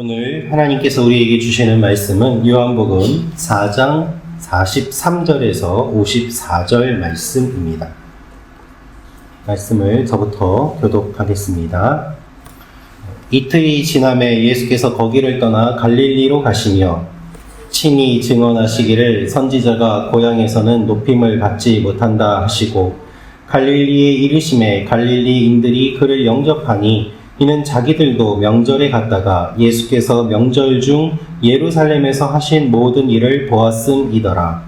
오늘 하나님께서 우리에게 주시는 말씀은 요한복음 4장 43절에서 54절 말씀입니다. 말씀을 저부터 교독하겠습니다. 이틀이 지남에 예수께서 거기를 떠나 갈릴리로 가시며 친히 증언하시기를 선지자가 고향에서는 높임을 받지 못한다 하시고 갈릴리에 이르심에 갈릴리인들이 그를 영접하니 이는 자기들도 명절에 갔다가 예수께서 명절 중 예루살렘에서 하신 모든 일을 보았음이더라.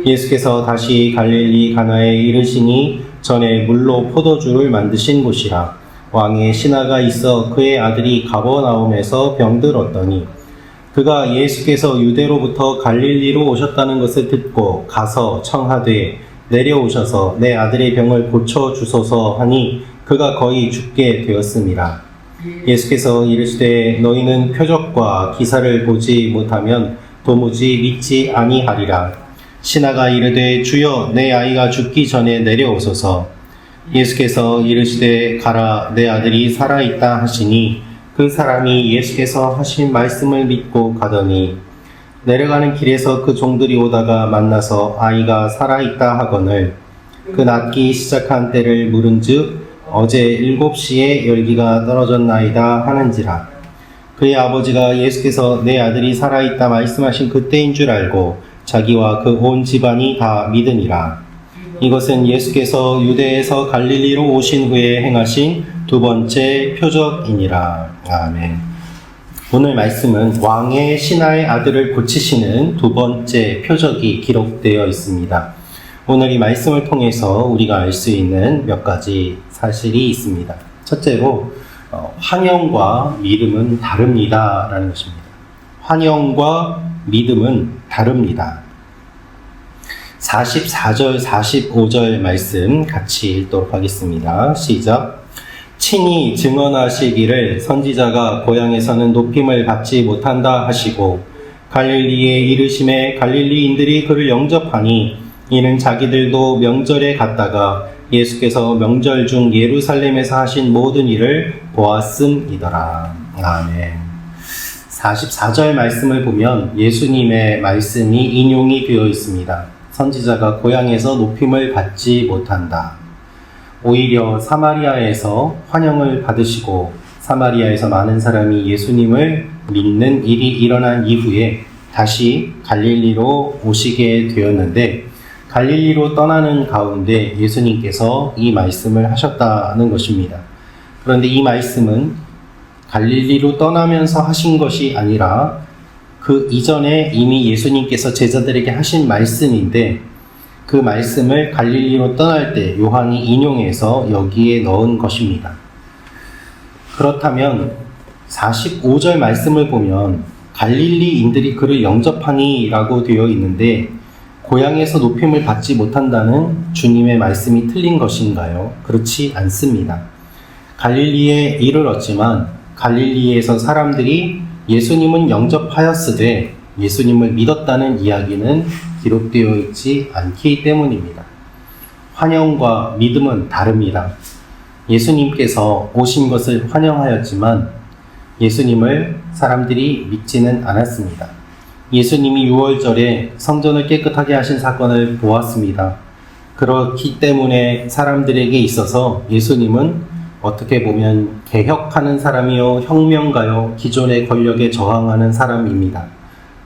예수께서 다시 갈릴리 가나에 이르시니 전에 물로 포도주를 만드신 곳이라. 왕의 신하가 있어 그의 아들이 가버나움에서 병들었더니 그가 예수께서 유대로부터 갈릴리로 오셨다는 것을 듣고 가서 청하되 내려오셔서 내 아들의 병을 고쳐주소서 하니 그가 거의 죽게 되었음이라. 예수께서 이르시되 너희는 표적과 기사를 보지 못하면 도무지 믿지 아니하리라. 신하가 이르되 주여 내 아이가 죽기 전에 내려오소서. 예수께서 이르시되 가라 내 아들이 살아있다 하시니 그 사람이 예수께서 하신 말씀을 믿고 가더니 내려가는 길에서 그 종들이 오다가 만나서 아이가 살아있다 하거늘 그 낫기 시작한 때를 물은즉 어제 7시에 열기가 떨어졌나이다 하는지라. 그의 아버지가 예수께서 내 아들이 살아있다 말씀하신 그때인 줄 알고 자기와 그 온 집안이 다 믿으니라. 이것은 예수께서 유대에서 갈릴리로 오신 후에 행하신 두 번째 표적이니라. 아멘. 오늘 말씀은 왕의 신하의 아들을 고치시는 두 번째 표적이 기록되어 있습니다. 오늘 이 말씀을 통해서 우리가 알 수 있는 몇 가지 사실이 있습니다. 첫째로 환영과 믿음은 다릅니다 라는 것입니다. 환영과 믿음은 다릅니다. 44절 45절 말씀 같이 읽도록 하겠습니다. 시작. 친히 증언하시기를 선지자가 고향에서는 높임을 받지 못한다 하시고 갈릴리에 이르심에 갈릴리인들이 그를 영접하니 이는 자기들도 명절에 갔다가 예수께서 명절 중 예루살렘에서 하신 모든 일을 보았음이더라. 아멘. 44절 말씀을 보면 예수님의 말씀이 인용이 되어 있습니다. 선지자가 고향에서 높임을 받지 못한다. 오히려 사마리아에서 환영을 받으시고 사마리아에서 많은 사람이 예수님을 믿는 일이 일어난 이후에 다시 갈릴리로 오시게 되었는데 갈릴리로 떠나는 가운데 예수님께서 이 말씀을 하셨다는 것입니다. 그런데 이 말씀은 갈릴리로 떠나면서 하신 것이 아니라 그 이전에 이미 예수님께서 제자들에게 하신 말씀인데 그 말씀을 갈릴리로 떠날 때 요한이 인용해서 여기에 넣은 것입니다. 그렇다면 45절 말씀을 보면 갈릴리인들이 그를 영접하니 라고 되어 있는데 고향에서 높임을 받지 못한다는 주님의 말씀이 틀린 것인가요? 그렇지 않습니다. 갈릴리에 이르렀지만 갈릴리에서 사람들이 예수님은 영접하였으되 예수님을 믿었다는 이야기는 기록되어 있지 않기 때문입니다. 환영과 믿음은 다릅니다. 예수님께서 오신 것을 환영하였지만 예수님을 사람들이 믿지는 않았습니다. 예수님이 6월절에 성전을 깨끗하게 하신 사건을 보았습니다. 그렇기 때문에 사람들에게 있어서 예수님은 어떻게 보면 개혁하는 사람이요, 혁명가요, 기존의 권력에 저항하는 사람입니다.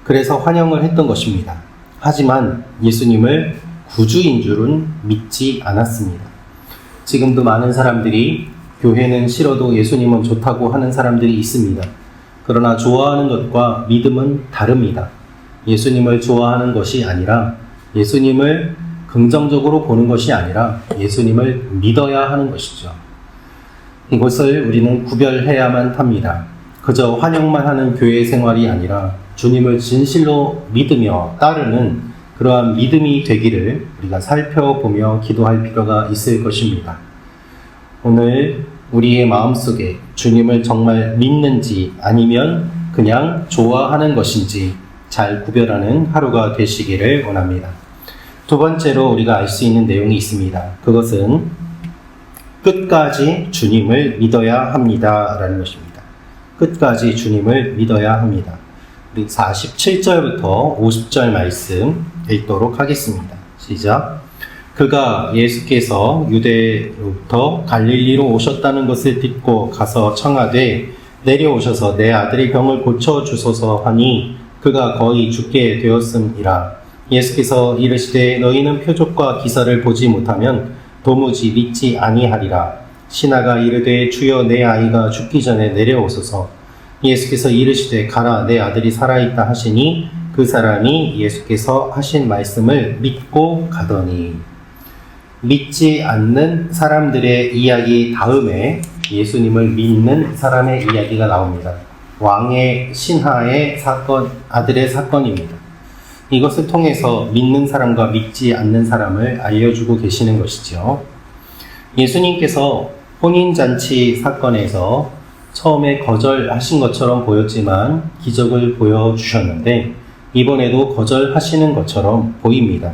그래서 환영을 했던 것입니다. 하지만 예수님을 구주인 줄은 믿지 않았습니다. 지금도 많은 사람들이 교회는 싫어도 예수님은 좋다고 하는 사람들이 있습니다. 그러나 좋아하는 것과 믿음은 다릅니다. 예수님을 좋아하는 것이 아니라 예수님을 긍정적으로 보는 것이 아니라 예수님을 믿어야 하는 것이죠. 이것을 우리는 구별해야만 합니다. 그저 환영만 하는 교회 생활이 아니라 주님을 진실로 믿으며 따르는 그러한 믿음이 되기를 우리가 살펴보며 기도할 필요가 있을 것입니다. 오늘 우리의 마음속에 주님을 정말 믿는지 아니면 그냥 좋아하는 것인지 잘 구별하는 하루가 되시기를 원합니다. 두 번째로 우리가 알 수 있는 내용이 있습니다. 그것은 끝까지 주님을 믿어야 합니다 라는 것입니다. 끝까지 주님을 믿어야 합니다. 우리 47절부터 50절 말씀 읽도록 하겠습니다. 시작. 그가 예수께서 유대로부터 갈릴리로 오셨다는 것을 듣고 가서 청하되 내려오셔서 내 아들의 병을 고쳐주소서 하니 그가 거의 죽게 되었음이라. 예수께서 이르시되 너희는 표적과 기사를 보지 못하면 도무지 믿지 아니하리라. 신하가 이르되 주여 내 아이가 죽기 전에 내려오소서. 예수께서 이르시되 가라 내 아들이 살아있다 하시니 그 사람이 예수께서 하신 말씀을 믿고 가더니. 믿지 않는 사람들의 이야기 다음에 예수님을 믿는 사람의 이야기가 나옵니다. 왕의 신하의 사건, 아들의 사건입니다. 이것을 통해서 믿는 사람과 믿지 않는 사람을 알려주고 계시는 것이죠. 예수님께서 혼인잔치 사건에서 처음에 거절하신 것처럼 보였지만 기적을 보여주셨는데 이번에도 거절하시는 것처럼 보입니다.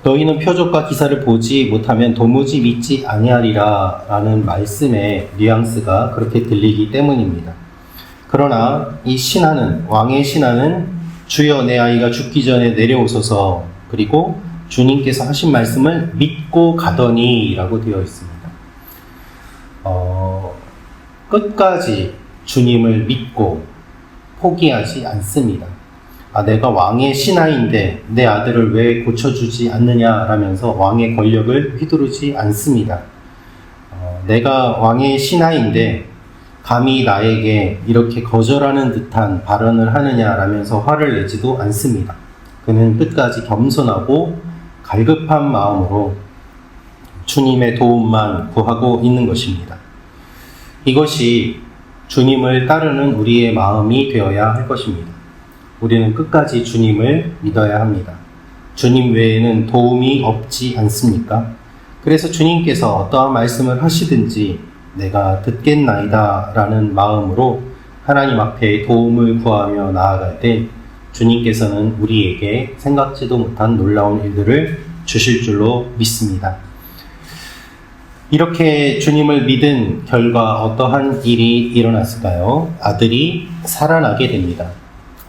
너희는 표적과 기사를 보지 못하면 도무지 믿지 아니하리라 라는 말씀의 뉘앙스가 그렇게 들리기 때문입니다. 그러나 이 신하는, 왕의 신하는 주여 내 아이가 죽기 전에 내려오소서, 그리고 주님께서 하신 말씀을 믿고 가더니 라고 되어 있습니다. 끝까지 주님을 믿고 포기하지 않습니다. 내가 왕의 신하인데 내 아들을 왜 고쳐주지 않느냐라면서 왕의 권력을 휘두르지 않습니다. 내가 왕의 신하인데 감히 나에게 이렇게 거절하는 듯한 발언을 하느냐라면서 화를 내지도 않습니다. 그는 끝까지 겸손하고 갈급한 마음으로 주님의 도움만 구하고 있는 것입니다. 이것이 주님을 따르는 우리의 마음이 되어야 할 것입니다. 우리는 끝까지 주님을 믿어야 합니다. 주님 외에는 도움이 없지 않습니까? 그래서 주님께서 어떠한 말씀을 하시든지 내가 듣겠나이다 라는 마음으로 하나님 앞에 도움을 구하며 나아갈 때 주님께서는 우리에게 생각지도 못한 놀라운 일들을 주실 줄로 믿습니다. 이렇게 주님을 믿은 결과 어떠한 일이 일어났을까요? 아들이 살아나게 됩니다.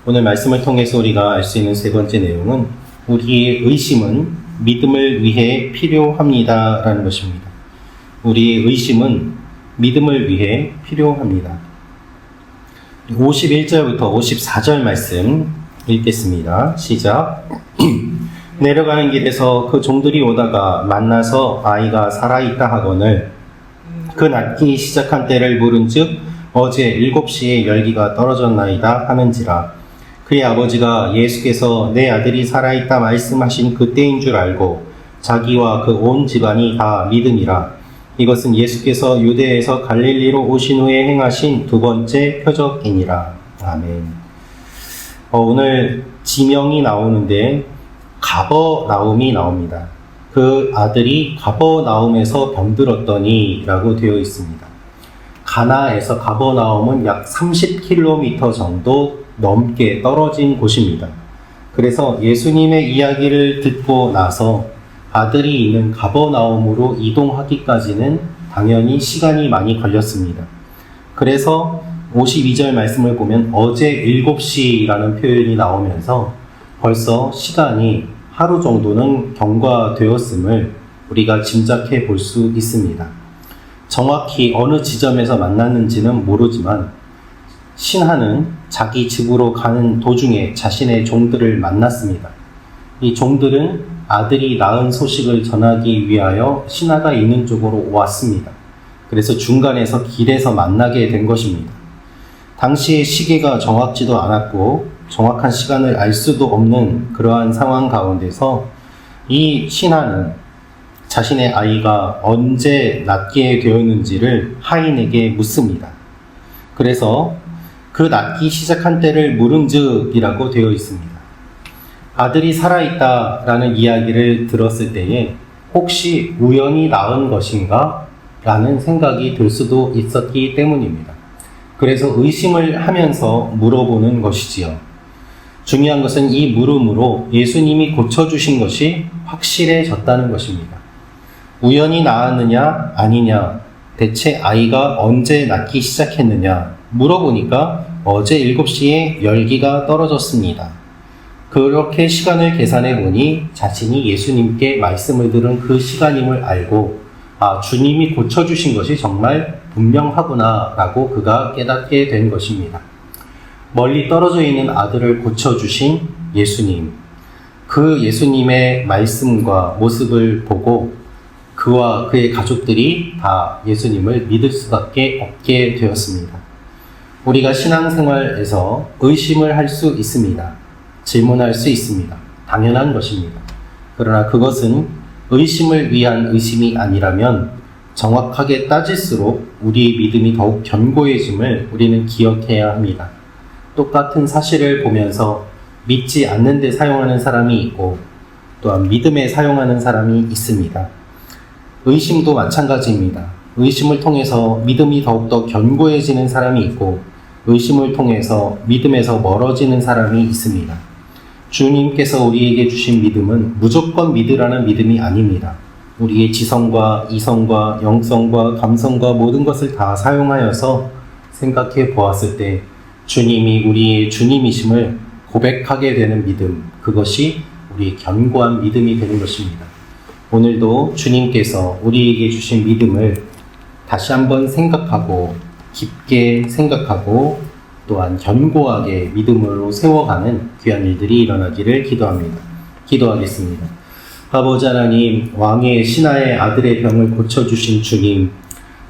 오늘 말씀을 통해서 우리가 알 수 있는 세 번째 내용은 우리의 의심은 믿음을 위해 필요합니다 라는 것입니다. 우리의 의심은 믿음을 위해 필요합니다. 51절부터 54절 말씀 읽겠습니다. 시작. 내려가는 길에서 그 종들이 오다가 만나서 아이가 살아있다 하거늘 그 낫기 시작한 때를 물은즉 어제 7시에 열기가 떨어졌나이다 하는지라. 그의 아버지가 예수께서 내 아들이 살아있다 말씀하신 그때인 줄 알고 자기와 그 온 집안이 다 믿음이라. 이것은 예수께서 유대에서 갈릴리로 오신 후에 행하신 두 번째 표적이니라. 아멘. 오늘 지명이 나오는데 가버나움이 나옵니다. 그 아들이 가버나움에서 병들었더니 라고 되어 있습니다. 가나에서 가버나움은 약 30km 정도 넘게 떨어진 곳입니다. 그래서 예수님의 이야기를 듣고 나서 아들이 있는 가버나움으로 이동하기까지는 당연히 시간이 많이 걸렸습니다. 그래서 52절 말씀을 보면 어제 7시라는 표현이 나오면서 벌써 시간이 하루 정도는 경과되었음을 우리가 짐작해 볼 수 있습니다. 정확히 어느 지점에서 만났는지는 모르지만 신하는 자기 집으로 가는 도중에 자신의 종들을 만났습니다. 이 종들은 아들이 낳은 소식을 전하기 위하여 신하가 있는 쪽으로 왔습니다. 그래서 중간에서 길에서 만나게 된 것입니다. 당시의 시계가 정확지도 않았고 정확한 시간을 알 수도 없는 그러한 상황 가운데서 이 신하는 자신의 아이가 언제 낳게 되었는지를 하인에게 묻습니다. 그래서 그 낳기 시작한 때를 물은즉이라고 되어 있습니다. 아들이 살아있다라는 이야기를 들었을 때에 혹시 우연히 낳은 것인가? 라는 생각이 들 수도 있었기 때문입니다. 그래서 의심을 하면서 물어보는 것이지요. 중요한 것은 이 물음으로 예수님이 고쳐주신 것이 확실해졌다는 것입니다. 우연히 낳았느냐 아니냐 대체 아이가 언제 낫기 시작했느냐 물어보니까 어제 7시에 열기가 떨어졌습니다. 그렇게 시간을 계산해 보니 자신이 예수님께 말씀을 들은 그 시간임을 알고 주님이 고쳐주신 것이 정말 분명하구나 라고 그가 깨닫게 된 것입니다. 멀리 떨어져 있는 아들을 고쳐주신 예수님, 그 예수님의 말씀과 모습을 보고 그와 그의 가족들이 다 예수님을 믿을 수밖에 없게 되었습니다. 우리가 신앙생활에서 의심을 할 수 있습니다. 질문할 수 있습니다. 당연한 것입니다. 그러나 그것은 의심을 위한 의심이 아니라면 정확하게 따질수록 우리의 믿음이 더욱 견고해짐을 우리는 기억해야 합니다. 똑같은 사실을 보면서 믿지 않는 데 사용하는 사람이 있고 또한 믿음에 사용하는 사람이 있습니다. 의심도 마찬가지입니다. 의심을 통해서 믿음이 더욱더 견고해지는 사람이 있고 의심을 통해서 믿음에서 멀어지는 사람이 있습니다. 주님께서 우리에게 주신 믿음은 무조건 믿으라는 믿음이 아닙니다. 우리의 지성과 이성과 영성과 감성과 모든 것을 다 사용하여서 생각해 보았을 때 주님이 우리의 주님이심을 고백하게 되는 믿음, 그것이 우리의 견고한 믿음이 되는 것입니다. 오늘도 주님께서 우리에게 주신 믿음을 다시 한번 생각하고 깊게 생각하고 또한 견고하게 믿음으로 세워가는 귀한 일들이 일어나기를 기도합니다. 기도하겠습니다. 아버지 하나님, 왕의 신하의 아들의 병을 고쳐주신 주님,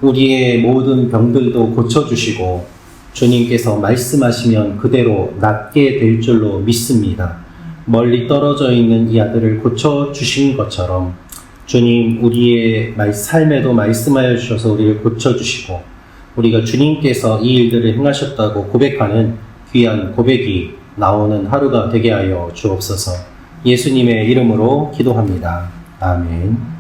우리의 모든 병들도 고쳐주시고 주님께서 말씀하시면 그대로 낫게 될 줄로 믿습니다. 멀리 떨어져 있는 이 아들을 고쳐주신 것처럼 주님, 우리의 삶에도 말씀하여 주셔서 우리를 고쳐주시고 우리가 주님께서 이 일들을 행하셨다고 고백하는 귀한 고백이 나오는 하루가 되게 하여 주옵소서. 예수님의 이름으로 기도합니다. 아멘.